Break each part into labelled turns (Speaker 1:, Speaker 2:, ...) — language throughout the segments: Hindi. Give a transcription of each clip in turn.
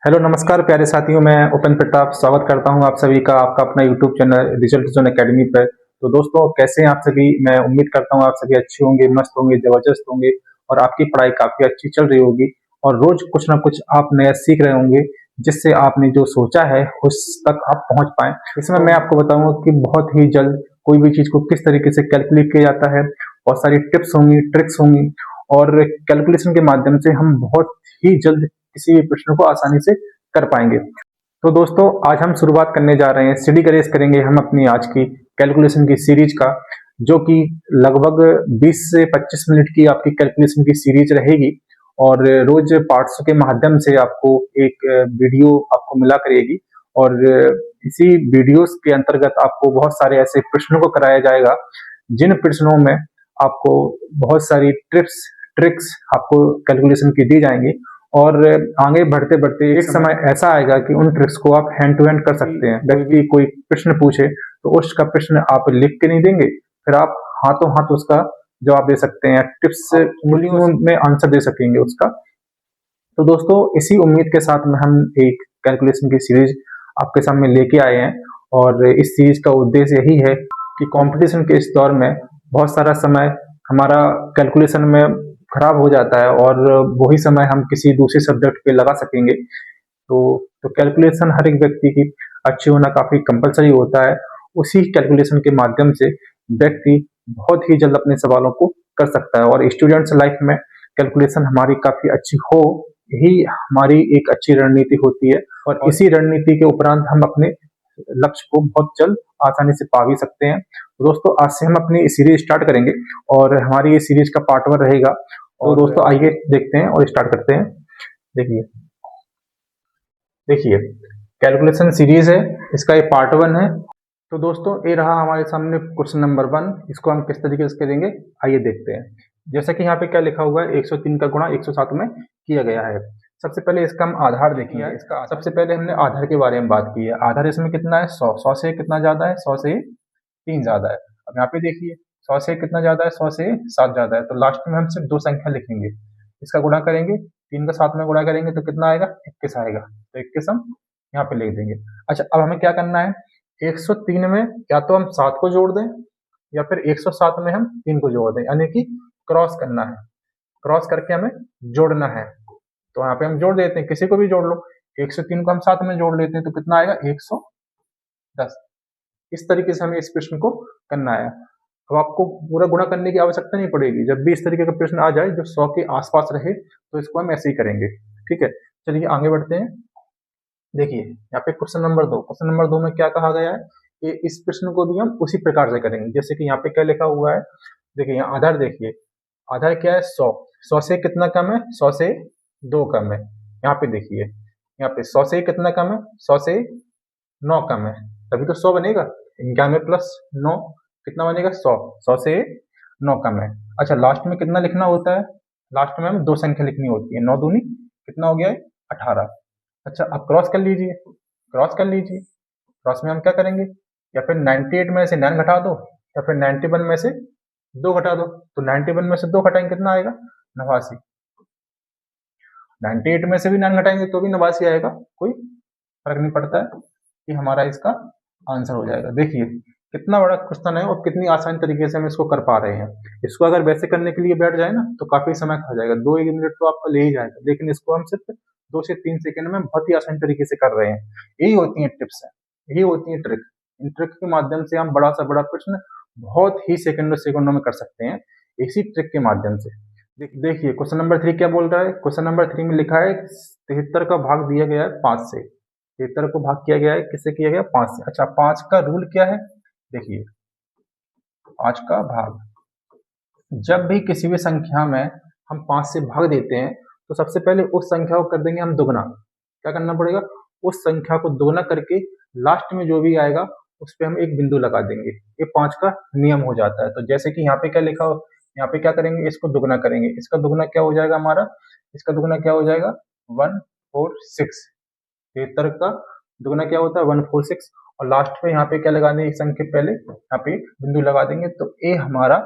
Speaker 1: हेलो नमस्कार प्यारे साथियों, मैं उपेंद्र प्रताप स्वागत करता हूं आप सभी का आपका अपना YouTube channel result zone academy पर। तो दोस्तों, कैसे हैं आप सभी? मैं उम्मीद करता हूं आप सभी अच्छे होंगे, मस्त होंगे, जबरदस्त होंगे और आपकी पढ़ाई काफी अच्छी चल रही होगी और रोज कुछ ना कुछ आप नया सीख रहे होंगे, जिससे आपने जो सोचा है उस तक आप पहुंच पाए। इसमें मैं आपको बताऊंगा कि बहुत ही जल्द कोई भी चीज को किस तरीके से कैलकुलेट किया जाता है। बहुत सारी टिप्स होंगी, ट्रिक्स होंगी और कैलकुलेशन के माध्यम से हम बहुत ही जल्द किसी भी प्रश्न को आसानी से कर पाएंगे। तो दोस्तों, आज हम शुरुआत करने जा रहे हैं, स्टडी करेज करेंगे हम अपनी आज की कैलकुलेशन की सीरीज का, जो कि लगभग 20 से 25 मिनट की आपकी कैलकुलेशन की सीरीज रहेगी और रोज पार्ट्स के माध्यम से आपको एक वीडियो आपको मिला करेगी और इसी वीडियोस के अंतर्गत आपको बहुत सारे ऐसे प्रश्नों को कराया जाएगा जिन प्रश्नों में आपको बहुत सारी टिप्स ट्रिक्स आपको कैलकुलेशन की दी जाएंगी और आगे बढ़ते बढ़ते एक समय ऐसा आएगा कि उन ट्रिक्स को आप हैंड टू हैंड कर सकते हैं। व्यक्ति कोई प्रश्न पूछे तो उसका प्रश्न आप लिख के नहीं देंगे, फिर आप हाथों हाथ उसका जवाब दे सकते हैं, टिप्स से उंगलियों में आंसर दे सकेंगे उसका। तो दोस्तों, इसी उम्मीद के साथ में हम एक कैलकुलेशन की सीरीज आपके सामने लेके आए हैं और इस सीरीज का उद्देश्य यही है कि कंपटीशन के इस दौर में बहुत सारा समय हमारा कैलकुलेशन में खराब हो जाता है और वही समय हम किसी दूसरे सब्जेक्ट पे लगा सकेंगे। तो कैलकुलेशन हर एक व्यक्ति की अच्छी होना काफी कंपलसरी होता है। उसी कैलकुलेशन के माध्यम से व्यक्ति बहुत ही जल्द अपने सवालों को कर सकता है और स्टूडेंट्स लाइफ में कैलकुलेशन हमारी काफी अच्छी हो, यही हमारी एक अच्छी रणनीति होती है और इसी रणनीति के उपरांत हम अपने लक्ष्य को बहुत जल्द आसानी से पा भी सकते हैं। तो दोस्तों, आज से हम अपनी सीरीज स्टार्ट करेंगे और हमारी ये सीरीज का पार्ट 1 रहेगा। तो दोस्तों, आइए देखते हैं और स्टार्ट करते हैं। देखिए देखिए कैलकुलेशन सीरीज है, इसका ये पार्ट 1 है। तो दोस्तों, ये रहा हमारे सामने क्वेश्चन नंबर 1। इसको हम किस तरीके से करेंगे, आइए देखते हैं। जैसा कि यहाँ पे क्या लिखा हुआ है, 103 का गुणा 107 में किया गया है। सबसे पहले इसका हम आधार देखेंगे। इसका सबसे पहले हमने आधार के बारे में बात की है। आधार इसमें कितना है? 100। 100 से कितना ज्यादा है? 100 से 3 ज्यादा है। अब यहाँ पे देखिए, 100 से कितना ज्यादा है? 100 से 7 ज्यादा है। तो लास्ट में हम सिर्फ 2 संख्या लिखेंगे, इसका गुणा करेंगे, 3 का 7 में गुणा करेंगे तो कितना आएगा? 21 आएगा। तो 21 हम यहाँ पे लिख देंगे। अच्छा, अब हमें क्या करना है? 103 में या तो हम 7 को जोड़ दें या फिर 107 में हम 3 को जोड़ दें, यानी कि क्रॉस करना है। क्रॉस करके हमें जोड़ना है। तो यहाँ पे हम जोड़ देते हैं, किसी को भी जोड़ लो। 103 को हम 7 में जोड़ लेते हैं तो कितना आएगा? 110। इस तरीके से हमें इस प्रश्न को करना है। अब आपको पूरा गुणा करने की आवश्यकता नहीं पड़ेगी। जब भी इस तरीके का प्रश्न आ जाए जो 100 के आसपास रहे तो इसको हम ऐसे ही करेंगे। ठीक है, चलिए आगे बढ़ते हैं। देखिए यहाँ पे क्वेश्चन नंबर 2। क्वेश्चन नंबर 2 में क्या कहा गया है कि इस प्रश्न को भी हम उसी प्रकार से करेंगे जैसे कि यहाँ पे क्या लिखा हुआ है। देखिए यहाँ आधार देखिए, आधार क्या है? 100। 100 से कितना कम है? 100 से 2 कम है। यहाँ पे देखिए, यहाँ पे 100 से कितना कम है? 100 से 9 कम है, तभी तो 100 बनेगा। 91 प्लस 9 कितना बनेगा? 100। 100 से 9 कम है। अच्छा, लास्ट में कितना लिखना होता है? लास्ट में हमें 2 संख्या लिखनी होती है। 9 दूनी कितना हो गया है? 18। अच्छा, अब क्रॉस कर लीजिए, क्रॉस कर लीजिए। क्रॉस में हम क्या करेंगे? या फिर 98 में से 9 घटा दो या फिर 91 में से 2 घटा दो। तो 91 में से 2 घटाएंगे कितना आएगा? 89। 98 में से भी 9 घटाएंगे तो भी 89 आएगा, कोई फर्क नहीं पड़ता है। कि हमारा इसका आंसर हो जाएगा। देखिए कितना बड़ा क्वेश्चन है और कितनी आसान तरीके से हम इसको कर पा रहे हैं। इसको अगर वैसे करने के लिए बैठ जाए ना तो काफी समय खा जाएगा, 2-1 मिनट तो आपका ले ही जाएगा, लेकिन इसको हम सिर्फ 2 से 3 सेकंड में बहुत ही आसान तरीके से कर रहे हैं। यही होती है टिप्स है, यही होती है ट्रिक। इन ट्रिक के माध्यम से हम बड़ा सा बड़ा प्रश्न बहुत ही सेकंडों में कर सकते हैं, इसी ट्रिक के माध्यम से। देखिए क्वेश्चन नंबर 3 क्या बोल रहा है। क्वेश्चन नंबर 3 में लिखा है 73 का भाग दिया गया है 5 से। 73 को भाग किया गया है किससे किया गया? 5 से। अच्छा, 5 का रूल क्या है? देखिए 5 का भाग, जब भी किसी भी संख्या में हम 5 से भाग देते हैं तो सबसे पहले उस संख्या को कर देंगे हम दुगना। क्या करना पड़ेगा? उस संख्या को दुगना करके लास्ट में जो भी आएगा उस पर हम एक बिंदु लगा देंगे। ये 5 का नियम हो जाता है। तो जैसे कि यहाँ पे क्या लिखा हो, यहाँ पे क्या करेंगे? इसको दुगना करेंगे। इसका दुगना क्या हो जाएगा हमारा? इसका दुगना क्या हो जाएगा? 146। 73 का दुगना क्या होता है? 146। और लास्ट में यहाँ पे क्या लगा देंगे? एक संख्या पहले यहाँ पे एक बिंदु लगा देंगे तो ये हमारा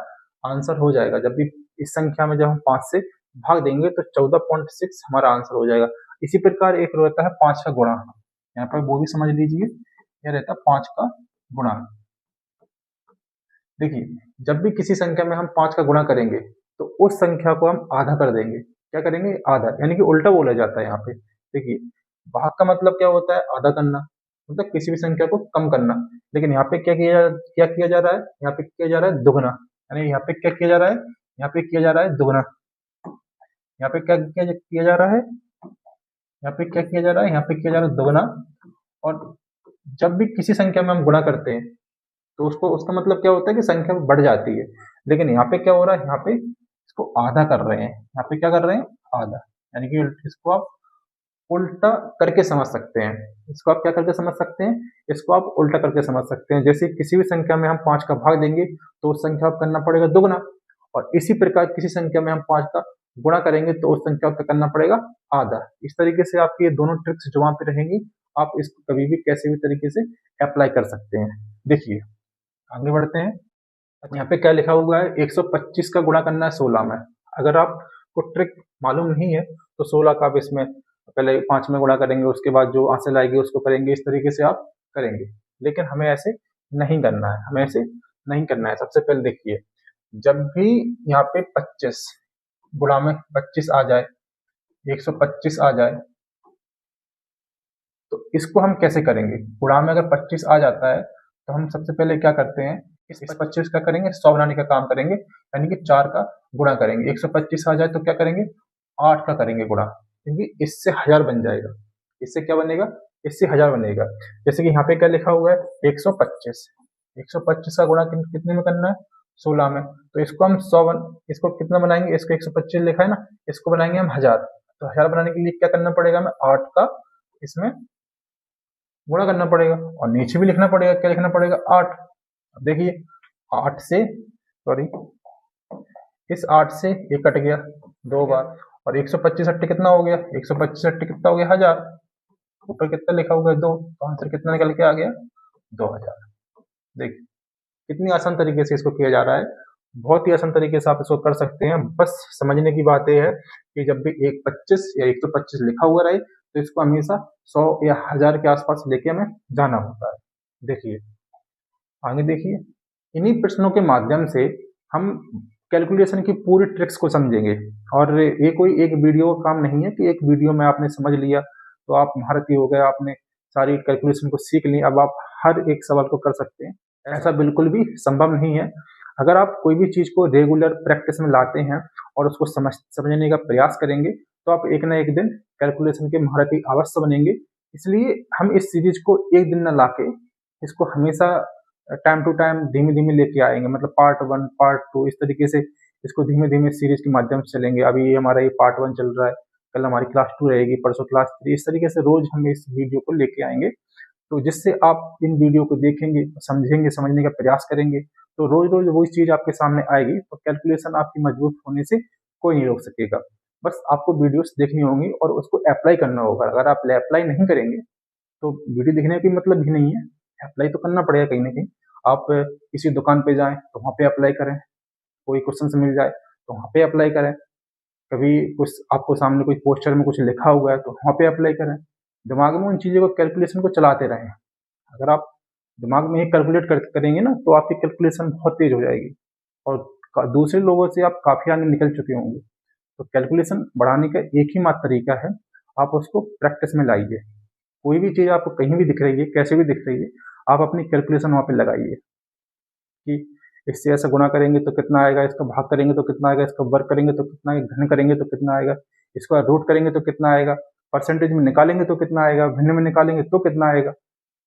Speaker 1: आंसर हो जाएगा। जब भी इस संख्या में जब हम 5 से भाग देंगे तो 14.6 हमारा आंसर हो जाएगा। इसी प्रकार एक रहता है 5 का गुणा, यहाँ पर वो भी समझ लीजिए, यह रहता है 5 का गुणा। देखिए, जब भी किसी संख्या में हम 5 का गुणा करेंगे तो उस संख्या को हम आधा कर देंगे। क्या करेंगे? आधा, यानी कि उल्टा बोला जाता है यहाँ पे। देखिए, भाग का मतलब क्या होता है? आधा करना, मतलब किसी भी संख्या को कम करना। लेकिन यहाँ पे क्या किया जा रहा है? यहाँ पे किया जा रहा है दुगना, यानी यहाँ पे क्या किया जा रहा है? यहाँ पे किया जा रहा है दुगना। यहाँ पे क्या किया जा रहा है? यहाँ पे क्या किया जा रहा है? यहाँ पे किया जा रहा है दुगना। और जब भी किसी संख्या में हम गुणा करते हैं तो उसको उसका मतलब क्या होता है कि संख्या बढ़ जाती है। लेकिन यहाँ पे क्या हो रहा है? यहाँ पे इसको आधा कर रहे हैं। यहाँ पे क्या कर रहे हैं? आधा, यानी कि इसको आप उल्टा करके समझ सकते हैं। इसको आप क्या करके समझ सकते हैं? इसको आप उल्टा करके समझ सकते हैं। जैसे किसी भी संख्या में हम 5 का भाग देंगे तो उस संख्या को करना पड़ेगा दुगना, और इसी प्रकार किसी संख्या में हम 5 का गुणा करेंगे तो उस संख्या को करना पड़ेगा आधा। इस तरीके से आपकी ये दोनों ट्रिक्स जो वहां पे रहेंगी, आप इसको कभी भी कैसे भी तरीके से अप्लाई कर सकते हैं। देखिए, आगे बढ़ते हैं। यहाँ पे क्या लिखा हुआ है? 125 का गुणा करना है 16 में। अगर आपको ट्रिक मालूम नहीं है तो 16 का आप इसमें पहले 5 में गुणा करेंगे, उसके बाद जो आंसर आएगी उसको करेंगे, इस तरीके से आप करेंगे। लेकिन हमें ऐसे नहीं करना है, हमें ऐसे नहीं करना है। सबसे पहले देखिए, जब भी यहाँ पे 25 गुणा में 25 आ जाए, 125 आ जाए, तो इसको हम कैसे करेंगे? गुणा में अगर 25 आ जाता है तो हम सबसे पहले क्या करते हैं? इस 25 का करेंगे 100 बनाने का काम करेंगे, यानी कि 4 का गुणा करेंगे। 125 आ जाए तो क्या करेंगे? 8 का करेंगे गुणा, क्योंकि इससे 1000 बन जाएगा। इससे क्या बनेगा? इससे 1000 बनेगा। जैसे कि यहाँ पे क्या लिखा हुआ है? 125। 125 का गुणा कितने में करना है? 16 में। तो इसको हम इसको कितना बनाएंगे? इसको 125 लिखा है ना, इसको बनाएंगे हम 1000। तो 1000 बनाने के लिए क्या करना पड़ेगा? हमें 8 का इसमें गुणा करना पड़ेगा, और नीचे भी लिखना पड़ेगा। क्या लिखना पड़ेगा? 8। अब देखिए, 8 से सॉरी इस 8 से ये कट गया 2 बार, और 125 अट्टे कितना हो गया? 125 अट्टे कितना हो गया? 1000। ऊपर कितना लिखा हुआ है? 2, तो आंसर कितना निकल के आ गया? 2000। देखिए, कितनी आसान तरीके से इसको किया जा रहा है। बहुत ही आसान तरीके से आप इसको कर सकते हैं। बस समझने की बात यह है कि जब भी 125 या 125 लिखा हुआ रहे तो इसको हमेशा 100 या 1000 के आसपास लेके हमें जाना होता है। देखिए, आगे देखिए, इन्हीं प्रश्नों के माध्यम से हम कैलकुलेशन की पूरी ट्रिक्स को समझेंगे। और ये कोई एक वीडियो का काम नहीं है कि एक वीडियो में आपने समझ लिया तो आप महारथी हो गए, आपने सारी कैलकुलेशन को सीख ली, अब आप हर एक सवाल को कर सकते हैं। ऐसा बिल्कुल भी संभव नहीं है। अगर आप कोई भी चीज को रेगुलर प्रैक्टिस में लाते हैं और उसको समझने का प्रयास करेंगे तो आप एक ना एक दिन कैलकुलेशन के महारथी अवश्य बनेंगे। इसलिए हम इस सीरीज को एक दिन न लाके इसको हमेशा टाइम टू टाइम धीमे धीमे लेके आएंगे, मतलब पार्ट 1 पार्ट 2 इस तरीके से इसको धीमे धीमे सीरीज के माध्यम से चलेंगे। अभी हमारा ये पार्ट 1 चल रहा है, कल हमारी क्लास 2 रहेगी, परसों क्लास 3, इस तरीके से रोज हम इस वीडियो को लेके आएंगे। तो जिससे आप इन वीडियो को देखेंगे, समझेंगे, समझने का प्रयास करेंगे तो रोज रोज वही चीज आपके सामने आएगी, तो कैलकुलेशन आपकी मजबूत होने से कोई नहीं रोक सकेगा। बस आपको वीडियोस देखनी होंगी और उसको अप्लाई करना होगा। अगर आप अप्लाई नहीं करेंगे तो वीडियो देखने का मतलब भी नहीं है। अप्लाई तो करना पड़ेगा कहीं ना कहीं। आप किसी दुकान पे जाएं तो वहाँ पे अप्लाई करें, कोई क्वेश्चन मिल जाए तो वहाँ पे अप्लाई करें, कभी कुछ आपको सामने कोई पोस्टर में कुछ लिखा हुआ है तो वहाँ पे अप्लाई करें। दिमाग में उन चीज़ों को कैलकुलेशन को चलाते रहें। अगर आप दिमाग में ही कैलकुलेट करेंगे ना तो आपकी कैलकुलेशन बहुत तेज हो जाएगी और दूसरे लोगों से आप काफ़ी आगे निकल चुके होंगे। तो कैलकुलेशन बढ़ाने का एक ही मात्र तरीका है, आप उसको प्रैक्टिस में लाइए। कोई भी चीज़ आपको कहीं भी दिख रही है, कैसे भी दिख रही है, आप अपनी कैलकुलेशन वहाँ पे लगाइए कि इससे ऐसा गुणा करेंगे तो कितना आएगा, इसका भाग करेंगे तो कितना आएगा, इसका वर्ग करेंगे तो कितना आएगा, घन करेंगे तो कितना आएगा, इसका रूट करेंगे तो कितना आएगा, परसेंटेज में निकालेंगे तो कितना आएगा, भिन्न में निकालेंगे तो कितना आएगा।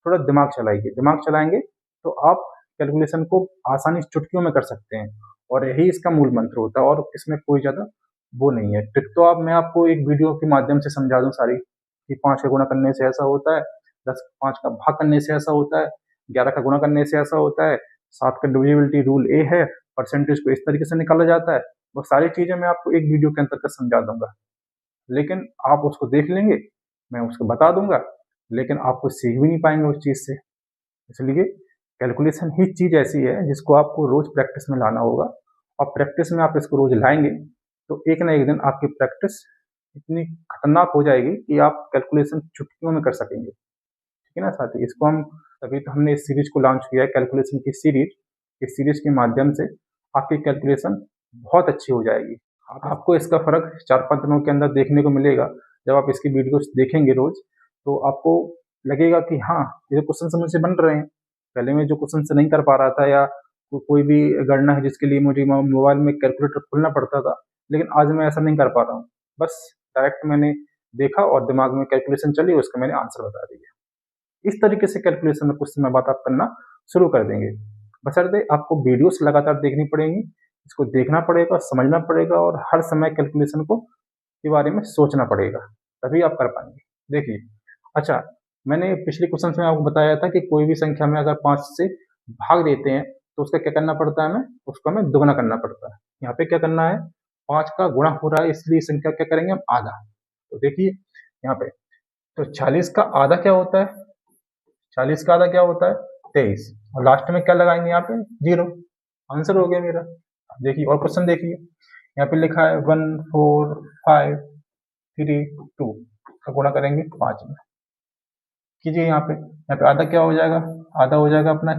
Speaker 1: थोड़ा दिमाग चलाइए, दिमाग चलाएंगे तो आप कैलकुलेशन को आसानी से चुटकियों में कर सकते हैं, और यही इसका मूल मंत्र होता है। और इसमें कोई ज़्यादा वो नहीं है ट्रिक। तो अब मैं आपको एक वीडियो के माध्यम से समझा दूं सारी कि 5 का गुणा करने से ऐसा होता है, 5 का भाग करने से ऐसा होता है, 11 का गुणा करने से ऐसा होता है, 7 का डिविजिबिलिटी रूल ए है, परसेंटेज को इस तरीके से निकाला जाता है। वो सारी चीज़ें मैं आपको एक वीडियो के अंतर्गत समझा दूंगा, लेकिन आप उसको देख लेंगे, मैं उसको बता दूंगा, लेकिन आपको सीख भी नहीं पाएंगे उस चीज़ से। इसलिए कैलकुलेशन ही चीज़ ऐसी है जिसको आपको रोज प्रैक्टिस में लाना होगा, और प्रैक्टिस में आप इसको रोज लाएंगे तो एक ना एक दिन आपकी प्रैक्टिस इतनी खतरनाक हो जाएगी कि आप कैलकुलेशन चुटकियों में कर सकेंगे। ठीक है ना साथी, इसको हम तभी तो हमने इस सीरीज को लॉन्च किया है, कैलकुलेशन की सीरीज। इस सीरीज के माध्यम से आपकी कैलकुलेशन बहुत अच्छी हो जाएगी। आपको इसका फर्क 4-5 दिनों के अंदर देखने को मिलेगा। जब आप इसकी वीडियोस देखेंगे रोज, तो आपको लगेगा कि हाँ, ये क्वेश्चन मुझसे बन रहे हैं। पहले मैं जो क्वेश्चन से नहीं कर पा रहा था, या कोई भी गणना है जिसके लिए मुझे मोबाइल में कैलकुलेटर खोलना पड़ता था, लेकिन आज मैं ऐसा नहीं कर पा रहा हूँ। बस डायरेक्ट मैंने देखा और दिमाग में कैलकुलेशन चली, उसका मैंने आंसर बता दिया। इस तरीके से कैलकुलेशन में कुछ समय बाद आप करना शुरू कर देंगे। बशर्ते आपको वीडियोस लगातार देखनी पड़ेंगी, इसको देखना पड़ेगा, समझना पड़ेगा, और हर समय कैलकुलेशन को के बारे में सोचना पड़ेगा, तभी आप कर पाएंगे। देखिए, अच्छा, मैंने पिछले क्वेश्चन में आपको बताया था कि कोई भी संख्या में अगर 5 से भाग देते हैं तो उसका क्या करना पड़ता है, हमें उसको हमें दुगना करना पड़ता है। यहाँ पे क्या करना है, 5 का गुणा हो रहा है, इसलिए संख्या क्या करेंगे हम, आधा। तो देखिए यहाँ पे, तो 40 का आधा क्या होता है, 40 का आधा क्या होता है, 23, और लास्ट में क्या लगाएंगे यहाँ पे, 0। आंसर हो गया मेरा। देखिए और क्वेश्चन देखिए, यहाँ पे लिखा है 1 4 5 3 2 का गुणा करेंगे 5 में। कीजिए यहाँ पे आधा क्या हो जाएगा, आधा हो जाएगा अपना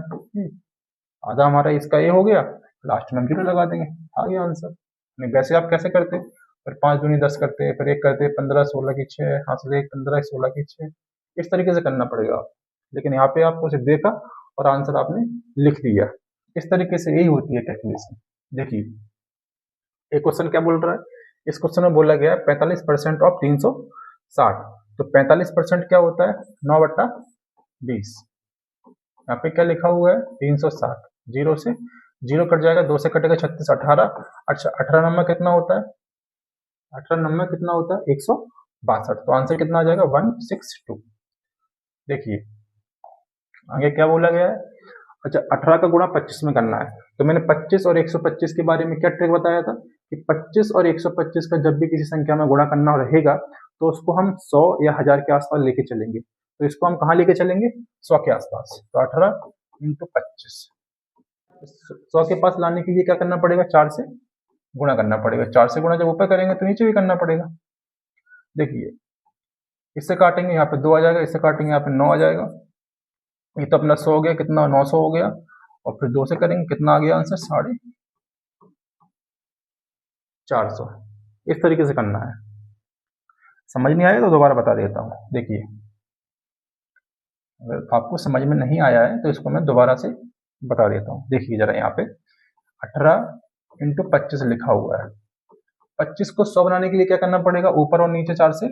Speaker 1: आधा हमारा इसका ये हो गया, लास्ट में हम 0 लगा देंगे, आ गया आंसर। नहीं वैसे आप कैसे करते, फिर 5 दूनी 10 करते, फिर 1 करते, 15 16 की 6, हाथ से 1 15 16 की 6, इस तरीके से करना पड़ेगा आप। लेकिन यहाँ पे आपको सिर्फ देखा और आंसर आपने लिख दिया। इस तरीके से यही होती है कैलकुलेशन। देखिए एक क्वेश्चन क्या बोल रहा है, इस क्वेश्चन में बोला गया है 45% ऑफ 360। तो 45% क्या होता है, 9/20। यहाँ पे क्या लिखा हुआ है, 360, 0 से 0 कट जाएगा, 2 से कटेगा 36, 18। अच्छा 18 नंबर कितना होता है, 18 नंबर कितना होता है, 162। तो आंसर कितना आ जाएगा, 162। देखिए आगे क्या बोला गया है, अच्छा 18 का गुणा 25 में करना है। तो मैंने 25 और 125 के बारे में क्या ट्रिक बताया था कि 25 और 125 का जब भी किसी संख्या में गुणा करना रहेगा तो उसको हम 100 या 1000 के आसपास लेके चलेंगे। तो इसको हम कहाँ लेके चलेंगे, 100 के आसपास। तो 18 इंटू 25, 100 के पास लाने के लिए क्या करना पड़ेगा, 4 से गुणा करना पड़ेगा। 4 से गुणा जब ऊपर करेंगे तो नीचे भी करना पड़ेगा। देखिए इससे काटेंगे यहाँ पे 2 आ जाएगा, इससे काटेंगे यहाँ पे 9 आ जाएगा। ये तो अपना 100 हो गया, कितना 900 हो गया, और फिर 2 से करेंगे, कितना आ गया आंसर, 450। इस तरीके से करना है। समझ नहीं आया तो दोबारा बता देता हूँ। देखिए अगर आपको समझ में नहीं आया है तो इसको मैं दोबारा से बता देता हूँ। देखिए जरा यहाँ पे 18 इंटू 25 लिखा हुआ है। 25 को 100 बनाने के लिए क्या करना पड़ेगा, ऊपर और नीचे 4 से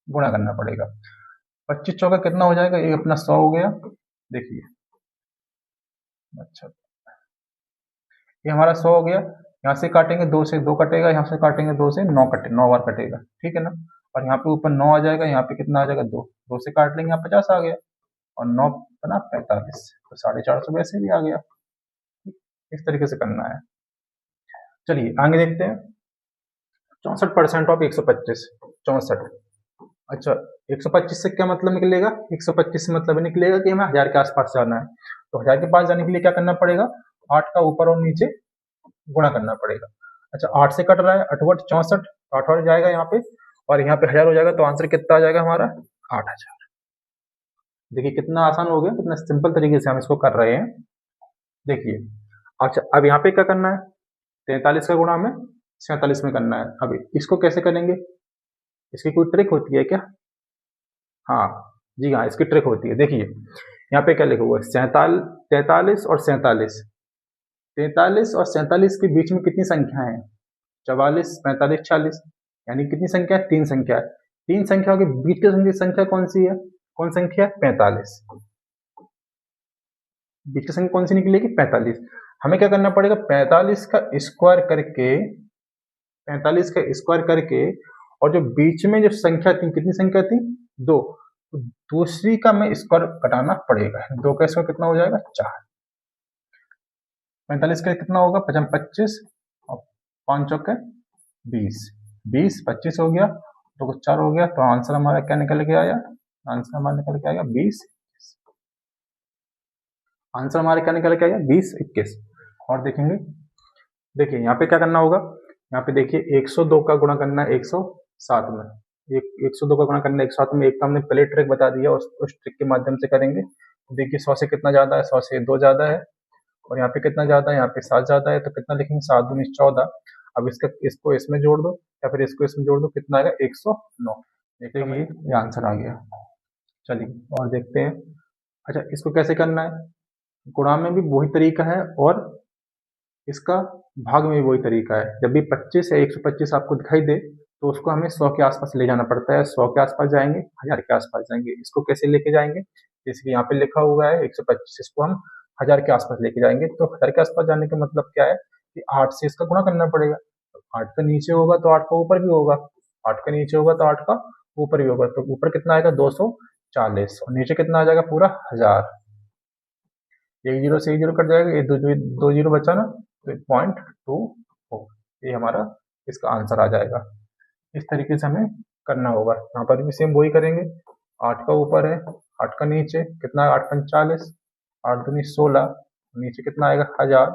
Speaker 1: गुणा करना पड़ेगा। 25 चौका कितना हो जाएगा, ये अपना 100 हो गया। देखिए अच्छा ये हमारा 100 हो गया। यहाँ से काटेंगे 2 से 2 कटेगा, यहाँ से काटेंगे 2 से 9 कटे, 9 बार कटेगा, ठीक है ना। और यहाँ पे ऊपर 9 आ जाएगा, यहाँ पे कितना आ जाएगा, 2, 2 से काट लेंगे, यहाँ 50 आ गया, और 9 बना 45, तो 450 वैसे भी आ गया। इस तरीके से करना है। चलिए आगे देखते हैं। 64% ऑफ 125, 64। अच्छा 125 से क्या मतलब निकलेगा, 125 से मतलब निकलेगा कि हमें 1000 के आसपास जाना है। तो 1000 के पास जाने के लिए क्या करना पड़ेगा, 8 का ऊपर और नीचे गुणा करना पड़ेगा। अच्छा 8 से कट रहा है, 8 8 64, 8 8 जाएगा यहाँ पे, और यहाँ पे 1000 हो जाएगा, तो आंसर कितना आ जाएगा हमारा, 8000। देखिए कितना आसान हो गया, कितना सिंपल तरीके से हम इसको कर रहे हैं। देखिए अच्छा अब यहाँ पे क्या करना है, 43 का गुणा हमें 47 में करना है। अब इसको कैसे करेंगे, इसकी कोई ट्रिक होती है क्या, हाँ जी हाँ, इसकी ट्रिक होती है। देखिए यहाँ पे क्या लिखा हुआ है, 43 और 47, 43 और 47 के बीच में कितनी संख्या है, 44 45 46, यानी कितनी संख्या है, 3 संख्या है। 3 संख्याओं के बीच की संख्या कौन सी है, कौन संख्या है, 45। बीच की संख्या कौन सी निकलेगी, 45। हमें क्या करना पड़ेगा, 45 का स्क्वायर करके, 45 का स्क्वायर करके, और जो बीच में जो संख्या थी, कितनी संख्या थी, 2, तो दूसरी का में स्क्वायर घटाना पड़ेगा। 2 का स्क्वायर कितना हो जाएगा, 4। 45 का कितना होगा, 25, और 5 चौके 20, 20 25 हो गया, 2 को 4 हो गया, तो आंसर हमारा क्या निकल के आया, आंसर हमारा निकल के आएगा 20, आंसर हमारे क्या निकल के आएगा 20 21। और देखेंगे, देखिए यहाँ पे क्या करना होगा, यहाँ पे देखिए 102 का गुणा करना है 100, सात में। एक 102 का गुणा करना 107 में। एक तो हमने पहले ट्रिक बता दिया, उस ट्रिक के माध्यम से करेंगे। देखिए 100 से कितना ज़्यादा है, 100 से 2 ज़्यादा है, और यहाँ पे कितना ज़्यादा है, यहाँ पे 7 ज़्यादा है, तो कितना लिखेंगे 7 दूनी 14। अब इसको इसमें जोड़ दो या फिर इसको इसमें जोड़ दो, कितना आएगा 109। देखिए ये आंसर आ गया। चलिए और देखते हैं। अच्छा इसको कैसे करना है, गुणा में भी वही तरीका है और इसका भाग में भी वही तरीका है। जब भी 25 या 125 आपको दिखाई दे तो उसको हमें 100 के आसपास ले जाना पड़ता है। 100 के आसपास जाएंगे, 1000 के आसपास जाएंगे। इसको कैसे लेके जाएंगे, जैसे कि यहाँ पे लिखा हुआ है 125, इसको हम 1000 के आसपास लेके जाएंगे। तो 1000 के आसपास जाने का मतलब क्या है कि 8 से इसका गुणा करना पड़ेगा। 8 का नीचे होगा तो 8 का ऊपर भी होगा, 8 का नीचे होगा तो 8 का ऊपर भी होगा। तो ऊपर कितना आएगा 240, और नीचे कितना आ जाएगा पूरा 1000। एक जीरो से एक जीरो कट जाएगा, ये दो जीरो बचा ना, तो 0.24, ये हमारा इसका आंसर आ जाएगा। इस तरीके से हमें करना होगा। यहाँ पर भी सेम वही करेंगे। 8 का ऊपर है, 8 का नीचे कितना है 8 पंच 40, 8 दूनी 16, नीचे कितना आएगा 1000।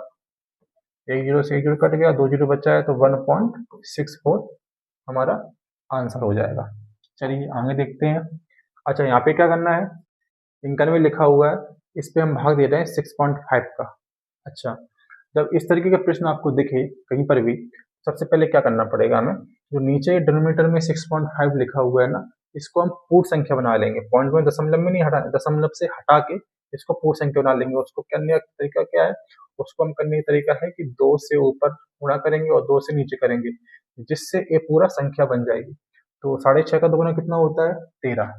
Speaker 1: एक जीरो से एक जीरो कट गया, दो जीरो बचा है, तो 1.64 हमारा आंसर हो जाएगा। चलिए आगे देखते हैं। अच्छा यहाँ पे क्या करना है, 91 लिखा हुआ है, इस पे हम भाग दे रहे हैं 6.5 का। अच्छा जब इस तरीके का प्रश्न आपको दिखे कहीं पर भी, सबसे पहले क्या करना पड़ेगा हमें, जो नीचे डिनोमिनेटर में 6.5 लिखा हुआ है ना, इसको हम पूर्ण संख्या बना लेंगे। पॉइंट में दशमलव में नहीं हटा, दशमलव से हटा के इसको पूर्ण संख्या बना लेंगे। उसको करने का तरीका क्या है, उसको हम करने का तरीका है कि 2 से ऊपर गुणा करेंगे और 2 से नीचे करेंगे, जिससे ये पूरा संख्या बन जाएगी। तो 6.5 का दोगुना कितना होता है 13।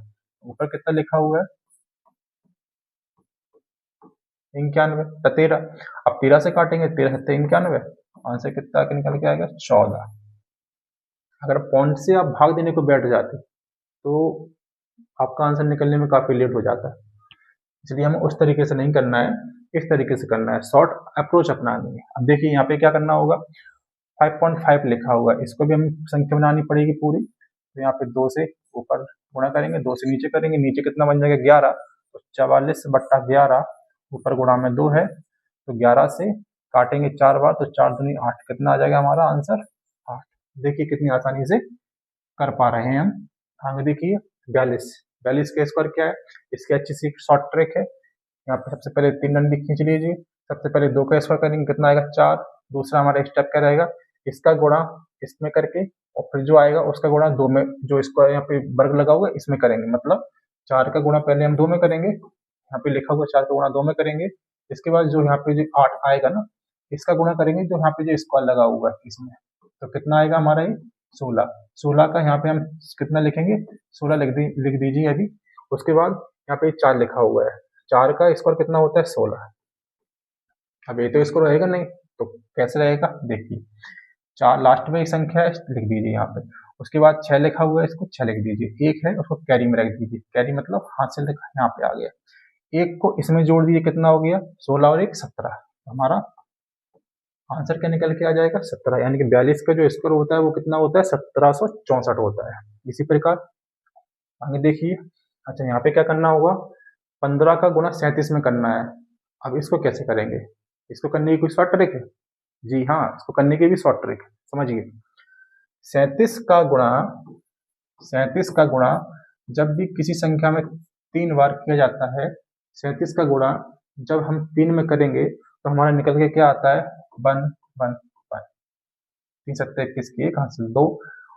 Speaker 1: ऊपर कितना लिखा हुआ है 91, 13। अब 13 से काटेंगे, 13 सत्ते 91, आंसर कितना निकल के आएगा 14। अगर पॉइंट से आप भाग देने को बैठ जाते तो आपका आंसर निकलने में काफी लेट हो जाता है। इसलिए हमें उस तरीके से नहीं करना है, इस तरीके से करना है, शॉर्ट अप्रोच अपनानी है। अब देखिए यहाँ पे क्या करना होगा, 5.5 लिखा हुआ है, इसको भी हमें संख्या बनानी पड़ेगी पूरी। तो यहाँ पे 2 से ऊपर गुणा करेंगे, 2 से नीचे करेंगे, नीचे कितना बन जाएगा 11, तो 44/11, ऊपर गुणा में 2 है, तो 11 से काटेंगे 4 बार, तो 4 दूनी 8, कितना आ जाएगा हमारा आंसर 8। देखिए कितनी आसानी से कर पा रहे हैं हम। आगे देखिए 42 का स्क्वायर क्या है, इसकी अच्छी सी शॉर्ट ट्रिक है। यहाँ पे सबसे पहले 3 डंडी खींच लीजिए। सबसे पहले 2 का स्क्वायर करेंगे, कितना आएगा 4। दूसरा हमारा स्टेप क्या रहेगा, इसका गुणा इसमें करके और फिर जो आएगा उसका गुणा 2 में, जो स्क्वायर यहाँ पे वर्ग लगा हुआ है इसमें करेंगे। मतलब 4 का गुणा पहले हम 2 में करेंगे, यहाँ पे लिखा हुआ 4 का गुणा 2 में करेंगे। इसके बाद जो यहाँ पे जो 8 आएगा ना, इसका गुणा करेंगे जो यहाँ पे जो स्क्वायर लगा हुआ है इसमें, तो कितना आएगा हमारा ये 16। 16 का यहाँ पे हम कितना लिखेंगे 16 लिख दीजिए अभी। उसके बाद यहाँ पे 4 लिखा हुआ है, 4 का स्क्वायर कितना होता है 16। अब ये तो स्क्वायर रहेगा नहीं, तो कैसे रहेगा देखिए, 4 लास्ट में एक संख्या है लिख दीजिए यहाँ पे। उसके बाद 6 लिखा हुआ है, इसको 6 लिख दीजिए। 1 है उसको कैरी में रख दीजिए, कैरी मतलब हाथ से लिखा यहाँ पे आ गया। 1 को इसमें जोड़ दीजिए, कितना हो गया 16 और 1 17। हमारा आंसर क्या निकल के आ जाएगा 17, यानी कि 42 का जो स्क्वायर होता है वो कितना होता है 1764 होता है। इसी प्रकार आगे देखिए। अच्छा यहाँ पे क्या करना होगा, 15 का गुणा 37 में करना है। अब इसको कैसे करेंगे, इसको करने की कोई शॉर्ट ट्रिक है? जी हाँ, इसको करने की भी शॉर्ट ट्रिक है, समझिए। 37 का गुणा जब भी किसी संख्या में 3 बार किया जाता है, 37 का गुणा जब हम 3 में करेंगे तो हमारा निकल के क्या आता है 1 1 1। 3 सत्ते 21 की 1 हासिल 2,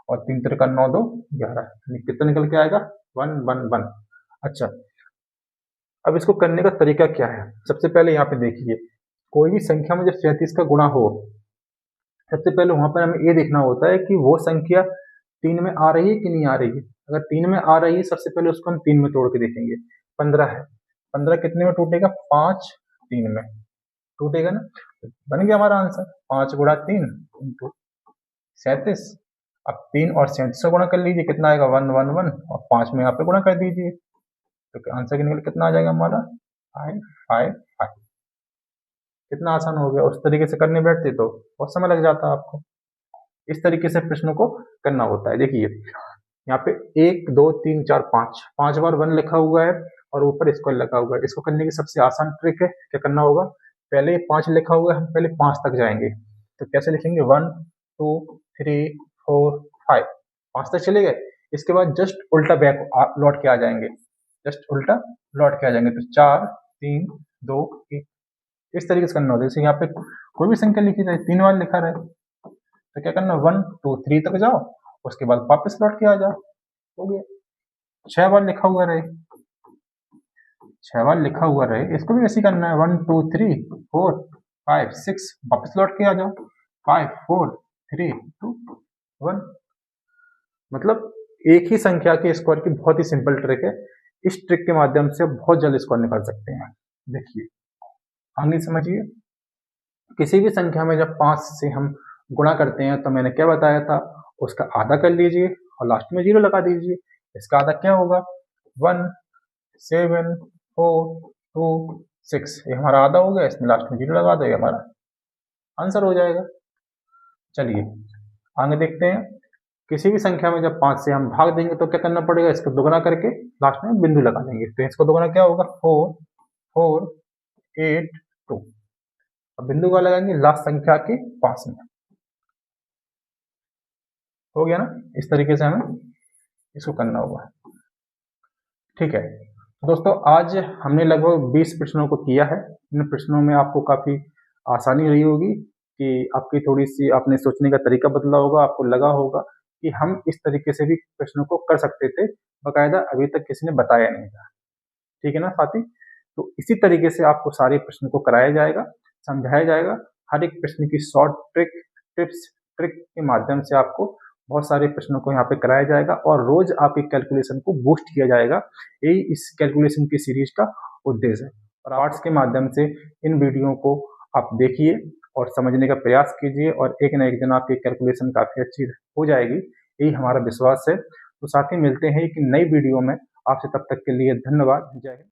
Speaker 1: और 3 तिरका 9 2 11, कितना निकल के आएगा 1 1 1। अच्छा अब इसको करने का तरीका क्या है, सबसे पहले यहाँ पे देखिए, कोई भी संख्या में जब 37 का गुणा हो, सबसे पहले वहां पर हमें ये देखना होता है कि वो संख्या 3 में आ रही है कि नहीं आ रही है। अगर 3 में आ रही है, सबसे पहले उसको हम 3 में तोड़ के देखेंगे। 15 है, 15 कितने में टूटेगा 5 3 में टूटेगा ना, बन गया हमारा आंसर 5 गुणा 3 इंटू 37। अब 3 और 37 गुणा कर लीजिए, कितना आएगा 1 1 1, और 5 में यहाँ पे गुणा कर दीजिए, तो आंसर निकल कितना आ जाएगा हमारा 5 5 5। कितना आसान हो गया, उस तरीके से करने बैठते तो बहुत समय लग जाता आपको। इस तरीके से प्रश्नों को करना होता है। देखिए यहाँ पे 1 2 3 4 5 बार 1 लिखा हुआ है और ऊपर स्क्वायर लगा हुआ है। इसको करने की सबसे आसान ट्रिक है, क्या करना होगा, पहले 5 लिखा हुआ है, हम पहले 5 तक जाएंगे। तो कैसे लिखेंगे 1 2 3 4 5, 5 तक चले गए, इसके बाद जस्ट उल्टा बैक लौट के आ जाएंगे, जस्ट उल्टा लौट के आ जाएंगे। तो 4 3 2 1 इस तरीके से करना होता है। जैसे यहाँ पे कोई भी संख्या लिखी रहे, 3 बार लिखा रहे, तो क्या करना, 1 2 3 तक जाओ, उसके बाद वापस लौट के आ जाओ, हो गया। 6 बार लिखा हुआ रहे, 6 बार लिखा हुआ रहे, इसको भी ऐसे ही करना है, 1 2 3 4 5 6 वापस लौट के आ जाओ, 5 4 3 2 1। मतलब एक ही संख्या के स्क्वायर की बहुत ही सिंपल ट्रिक है। इस ट्रिक के माध्यम से बहुत जल्द स्क्वायर निकाल सकते हैं। देखिए आगे समझिए, किसी भी संख्या में जब 5 से हम गुणा करते हैं तो मैंने क्या बताया था, उसका आधा कर लीजिए और लास्ट में 0 लगा दीजिए। इसका आधा क्या होगा, 1 7 4 2 6, ये हमारा आधा हो गया, इसमें लास्ट में 0 लगा दो, ये हमारा आंसर हो जाएगा। चलिए आगे देखते हैं, किसी भी संख्या में जब 5 से हम भाग देंगे तो क्या करना पड़ेगा, इसको दोगुना करके लास्ट में बिंदु लगा देंगे। तो इसको दोगुना क्या होगा, 4 4 8 2, अब बिंदु का लगाएंगे लास्ट संख्या के पास में, हो गया ना। इस तरीके से हमें इसको करना होगा, ठीक है। तो दोस्तों आज हमने लगभग 20 प्रश्नों को किया है। इन प्रश्नों में आपको काफ़ी आसानी रही होगी कि आपकी थोड़ी सी आपने सोचने का तरीका बदला होगा, आपको लगा होगा कि हम इस तरीके से भी प्रश्नों को कर सकते थे, बाकायदा अभी तक किसी ने बताया नहीं था, ठीक है ना साथी। तो इसी तरीके से आपको सारे प्रश्न को कराया जाएगा, समझाया जाएगा, हर एक प्रश्न की शॉर्ट टिप्स ट्रिक के माध्यम से आपको बहुत सारे प्रश्नों को यहाँ पे कराया जाएगा और रोज आपके कैलकुलेशन को बूस्ट किया जाएगा। यही इस कैलकुलेशन की सीरीज का उद्देश्य है। और आर्ट्स के माध्यम से इन वीडियो को आप देखिए और समझने का प्रयास कीजिए और एक न एक दिन आपकी कैलकुलेशन काफ़ी अच्छी हो जाएगी, यही हमारा विश्वास है। तो साथ ही मिलते हैं एक नई वीडियो में, आपसे तब तक के लिए धन्यवाद, जय हिंद।